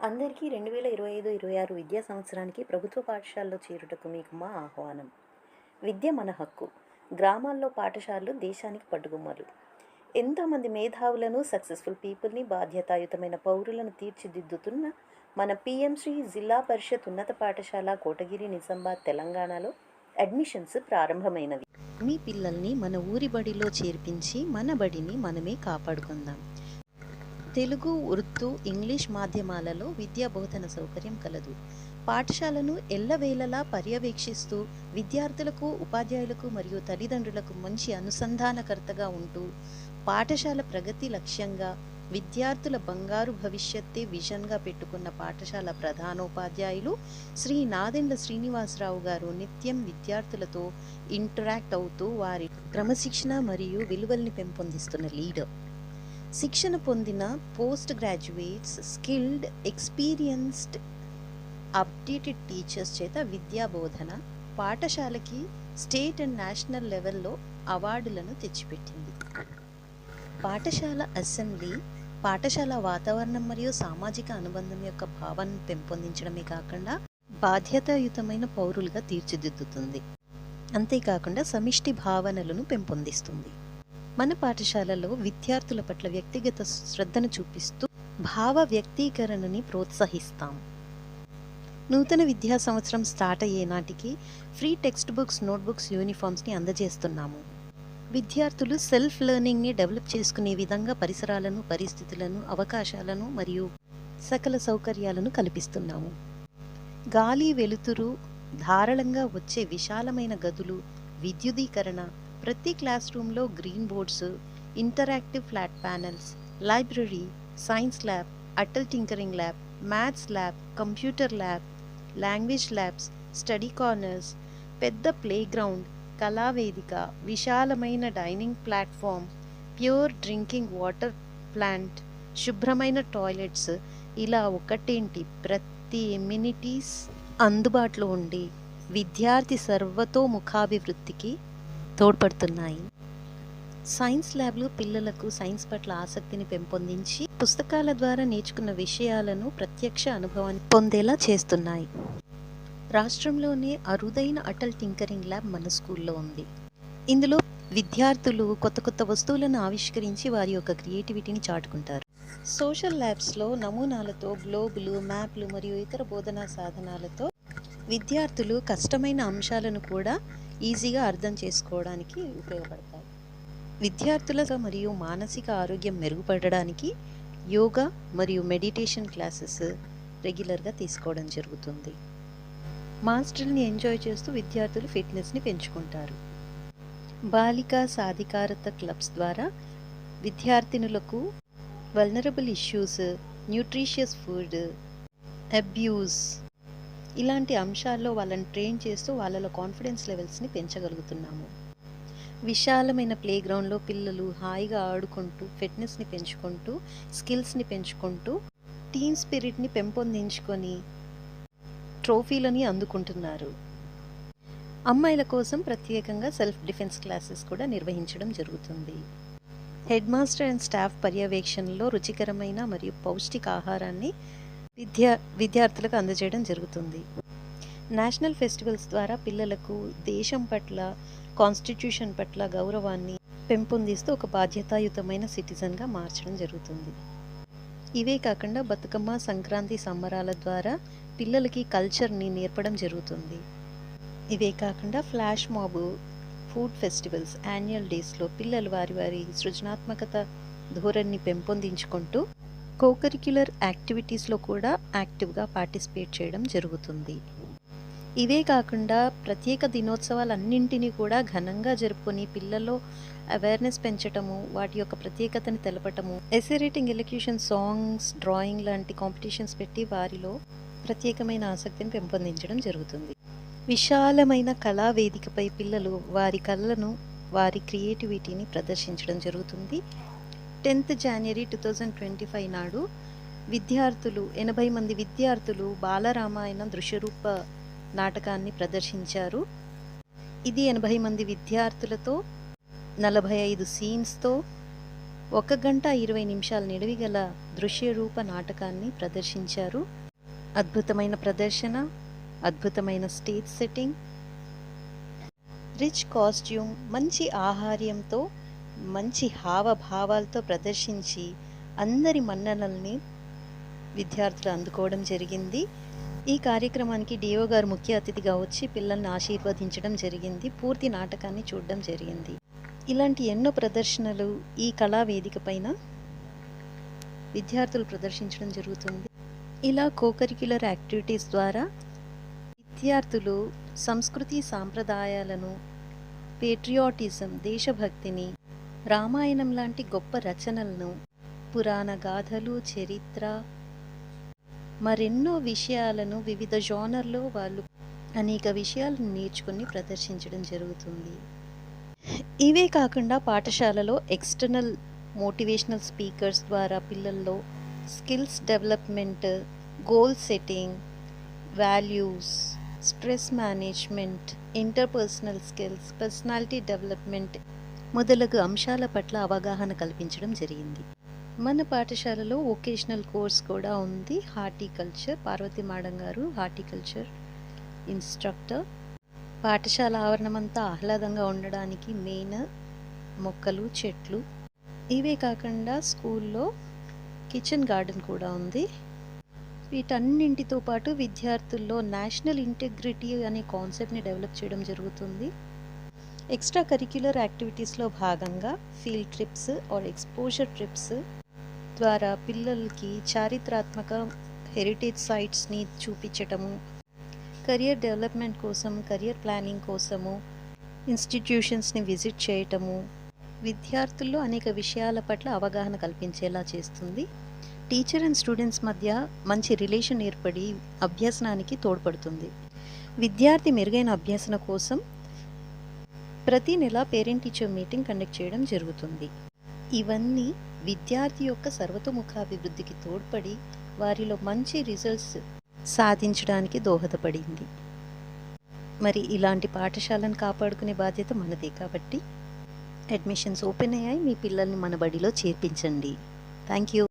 అందరికీ 2025-26 విద్యా సంవత్సరానికి ప్రభుత్వ పాఠశాలలో చేరుటకు మీకు మా ఆహ్వానం. విద్య మన హక్కు. గ్రామాల్లో పాఠశాలలు దేశానికి పట్టుకొమ్మలు. ఎంతోమంది మేధావులను, సక్సెస్ఫుల్ పీపుల్ని, బాధ్యతాయుతమైన పౌరులను తీర్చిదిద్దుతున్న మన పిఎం శ్రీ జిల్లా పరిషత్ ఉన్నత పాఠశాల కోటగిరి, నిజామాబాద్, తెలంగాణలో అడ్మిషన్స్ ప్రారంభమైనవి. మీ పిల్లల్ని మన ఊరి బడిలో చేర్పించి మన బడిని మనమే కాపాడుకుందాం. తెలుగు, ఉర్దూ, ఇంగ్లీష్ మాధ్యమాలలో విద్యా బోధన సౌకర్యం కలదు. పాఠశాలను ఎల్లవేళలా పర్యవేక్షిస్తూ విద్యార్థులకు, ఉపాధ్యాయులకు మరియు తల్లిదండ్రులకు మంచి అనుసంధానకర్తగా ఉంటూ పాఠశాల ప్రగతి లక్ష్యంగా విద్యార్థుల బంగారు భవిష్యత్తే విజన్గా పెట్టుకున్న పాఠశాల ప్రధానోపాధ్యాయులు శ్రీ నాదెండ్ల శ్రీనివాసరావు గారు నిత్యం విద్యార్థులతో ఇంటరాక్ట్ అవుతూ వారి క్రమశిక్షణ మరియు విలువల్ని పెంపొందిస్తున్న లీడర్. శిక్షణ పొందిన post graduates, skilled, experienced, updated teachers చేత విద్యా బోధన పాఠశాలకి స్టేట్ అండ్ నేషనల్ లెవెల్లో అవార్డులను తెచ్చిపెట్టింది. పాఠశాల అసెంబ్లీ పాఠశాల వాతావరణం మరియు సామాజిక అనుబంధం యొక్క భావనను పెంపొందించడమే కాకుండా బాధ్యతాయుతమైన పౌరులుగా తీర్చిదిద్దుతుంది. అంతేకాకుండా సమిష్టి భావనలను పెంపొందిస్తుంది. మన పాఠశాలలో విద్యార్థుల పట్ల వ్యక్తిగత శ్రద్ధను చూపిస్తూ భావ వ్యక్తీకరణని ప్రోత్సహిస్తాం. నూతన విద్యా సంవత్సరం స్టార్ట్ అయ్యే నాటికి ఫ్రీ టెక్స్ట్ బుక్స్, నోట్బుక్స్, యూనిఫామ్స్ని అందజేస్తున్నాము. విద్యార్థులు సెల్ఫ్ లెర్నింగ్ని డెవలప్ చేసుకునే విధంగా పరిసరాలను, పరిస్థితులను, అవకాశాలను మరియు సకల సౌకర్యాలను కల్పిస్తున్నాము. గాలి, వెలుతురు ధారాళంగా వచ్చే విశాలమైన గదులు, విద్యుదీకరణ, ప్రతి క్లాస్ రూమ్లో green boards, interactive flat panels, library, science lab, Atal tinkering lab, maths lab, computer lab, language labs, study corners, పెద్ద ప్లే గ్రౌండ్, కళావేదిక, విశాలమైన dining platform, pure drinking water plant, శుభ్రమైన టాయిలెట్స్, ఇలా ఒకటేంటి ప్రతి ఎమ్యూనిటీస్ అందుబాటులో ఉండి విద్యార్థి సర్వతోముఖాభివృద్ధికి తోడ్పడుతున్నాయి. సైన్స్ ల్యాబ్లు పిల్లలకు సైన్స్ పట్ల ఆసక్తిని పెంపొందించి పుస్తకాల ద్వారా నేర్చుకున్న విషయాలను ప్రత్యక్ష అనుభవాన్ని పొందేలా చేస్తున్నాయి. రాష్ట్రంలోనే అరుదైన అటల్ టింకరింగ్ ల్యాబ్ మన స్కూల్లో ఉంది. ఇందులో విద్యార్థులు కొత్త కొత్త వస్తువులను ఆవిష్కరించి వారి యొక్క క్రియేటివిటీని చాటుకుంటారు. సోషల్ ల్యాబ్స్లో నమూనాలతో గ్లోబులు, మ్యాప్లు మరియు ఇతర బోధనా సాధనాలతో విద్యార్థులు కష్టమైన అంశాలను కూడా ఈజీగా అర్థం చేసుకోవడానికి ఉపయోగపడతాయి. విద్యార్థుల మరియు మానసిక ఆరోగ్యం మెరుగుపడడానికి యోగా మరియు మెడిటేషన్ క్లాసెస్ రెగ్యులర్గా తీసుకోవడం జరుగుతుంది. మాస్టర్ని ఎంజాయ్ చేస్తూ విద్యార్థులు ఫిట్నెస్ని పెంచుకుంటారు. బాలికా సాధికారత క్లబ్స్ ద్వారా విద్యార్థినులకు vulnerable issues, nutritious food, abuse ఇలాంటి అంశాల్లో వాళ్ళని ట్రైన్ చేస్తూ వాళ్ళలో కాన్ఫిడెన్స్ లెవెల్స్ని పెంచగలుగుతున్నాము. విశాలమైన ప్లే గ్రౌండ్లో పిల్లలు హాయిగా ఆడుకుంటూ ఫిట్నెస్ని పెంచుకుంటూ స్కిల్స్ని పెంచుకుంటూ టీమ్ స్పిరిట్ని పెంపొందించుకొని ట్రోఫీలని అందుకుంటున్నారు. అమ్మాయిల కోసం ప్రత్యేకంగా సెల్ఫ్ డిఫెన్స్ క్లాసెస్ కూడా నిర్వహించడం జరుగుతుంది. హెడ్ మాస్టర్ అండ్ స్టాఫ్ పర్యవేక్షణలో రుచికరమైన మరియు పౌష్టిక ఆహారాన్ని విద్యార్థులకు అందజేయడం జరుగుతుంది. నేషనల్ ఫెస్టివల్స్ ద్వారా పిల్లలకు దేశం పట్ల, కాన్స్టిట్యూషన్ పట్ల గౌరవాన్ని పెంపొందిస్తూ ఒక బాధ్యతాయుతమైన సిటిజన్గా మార్చడం జరుగుతుంది. ఇవే కాకుండా బతుకమ్మ, సంక్రాంతి సంబరాల ద్వారా పిల్లలకి కల్చర్ని నేర్పడం జరుగుతుంది. ఇవే కాకుండా flash mob, food festivals, annual డేస్లో పిల్లలు వారి సృజనాత్మకత ధోరణిని పెంపొందించుకుంటూ కోకరిక్యులర్ యాక్టివిటీస్లో కూడా యాక్టివ్గా పార్టిసిపేట్ చేయడం జరుగుతుంది. ఇవే కాకుండా ప్రత్యేక దినోత్సవాలన్నింటినీ కూడా ఘనంగా జరుపుకొని పిల్లల్లో అవేర్నెస్ పెంచటము, వాటి యొక్క ప్రత్యేకతని తెలపటము, essay writing, elocution, songs, drawing లాంటి కాంపిటీషన్స్ పెట్టి వారిలో ప్రత్యేకమైన ఆసక్తిని పెంపొందించడం జరుగుతుంది. విశాలమైన కళా వేదికపై పిల్లలు వారి కళలను, వారి క్రియేటివిటీని ప్రదర్శించడం జరుగుతుంది. 10th January 2025 నాడు 80 మంది విద్యార్థులు బాలరామాయణ దృశ్యరూప నాటకాన్ని ప్రదర్శించారు. ఇది 80 మంది విద్యార్థులతో 45 సీన్స్తో 1 గంట 20 నిమిషాల నిడివి గల దృశ్య రూప నాటకాన్ని ప్రదర్శించారు. అద్భుతమైన ప్రదర్శన, అద్భుతమైన స్టేజ్ సెట్టింగ్, రిచ్ కాస్ట్యూమ్, మంచి ఆహార్యంతో, మంచి హావభావాలతో ప్రదర్శించి అందరి మన్ననల్ని విద్యార్థులు అందుకోవడం జరిగింది. ఈ కార్యక్రమానికి డిఓ గారు ముఖ్య అతిథిగా వచ్చి పిల్లల్ని ఆశీర్వదించడం జరిగింది. పూర్తి నాటకాన్ని చూడడం జరిగింది. ఇలాంటి ఎన్నో ప్రదర్శనలు ఈ కళా వేదిక పైన విద్యార్థులు ప్రదర్శించడం జరుగుతుంది. ఇలా కోకరిక్యులర్ యాక్టివిటీస్ ద్వారా విద్యార్థులు సంస్కృతి సాంప్రదాయాలను, పేట్రియాటిజం, దేశభక్తిని, రామాయణం లాంటి గొప్ప రచనలను, పురాణ గాథలు, చరిత్ర, మరెన్నో విషయాలను వివిధ జోనర్లో వాళ్ళు అనేక విషయాలను నేర్చుకుని ప్రదర్శించడం జరుగుతుంది. ఇవే కాకుండా పాఠశాలలో ఎక్స్టర్నల్ మోటివేషనల్ స్పీకర్స్ ద్వారా పిల్లల్లో skills development, goal setting, values, stress management, interpersonal skills, personality development మొదలగు అంశాల పట్ల అవగాహన కల్పించడం జరిగింది. మన పాఠశాలలో వొకేషనల్ కోర్స్ కూడా ఉంది. హార్టికల్చర్, పార్వతి మేడం గారు హార్టికల్చర్ ఇన్స్ట్రక్టర్. పాఠశాల ఆవరణమంతా ఆహ్లాదంగా ఉండడానికి మెయిన్ మొక్కలు, చెట్లు. ఇవే కాకుండా స్కూల్లో కిచెన్ గార్డెన్ కూడా ఉంది. వీటన్నింటితో పాటు విద్యార్థుల్లో నేషనల్ ఇంటిగ్రిటీ అనే కాన్సెప్ట్ని డెవలప్ చేయడం జరుగుతుంది. ఎక్స్ట్రా కరిక్యులర్ యాక్టివిటీస్లో భాగంగా field trips or exposure trips ద్వారా పిల్లలకి చారిత్రాత్మక హెరిటేజ్ సైట్స్ని చూపించటము, కెరియర్ డెవలప్మెంట్ కోసం, కెరియర్ ప్లానింగ్ కోసము ఇన్స్టిట్యూషన్స్ని విజిట్ చేయటము విద్యార్థుల్లో అనేక విషయాల పట్ల అవగాహన కల్పించేలా చేస్తుంది. టీచర్ అండ్ స్టూడెంట్స్ మధ్య మంచి రిలేషన్ ఏర్పడి అభ్యసనానికి తోడ్పడుతుంది. విద్యార్థి మెరుగైన అభ్యసన కోసం ప్రతి నెల పేరెంట్ టీచర్ మీటింగ్ కండక్ట్ చేయడం జరుగుతుంది. ఇవన్నీ విద్యార్థి యొక్క సర్వతోముఖాభివృద్ధికి తోడ్పడి వారిలో మంచి రిజల్ట్స్ సాధించడానికి దోహదపడింది. మరి ఇలాంటి పాఠశాలను కాపాడుకునే బాధ్యత మనదే. కాబట్టి అడ్మిషన్స్ ఓపెన్ అయ్యాయి. మీ పిల్లల్ని మన బడిలో చేర్పించండి. Thank you.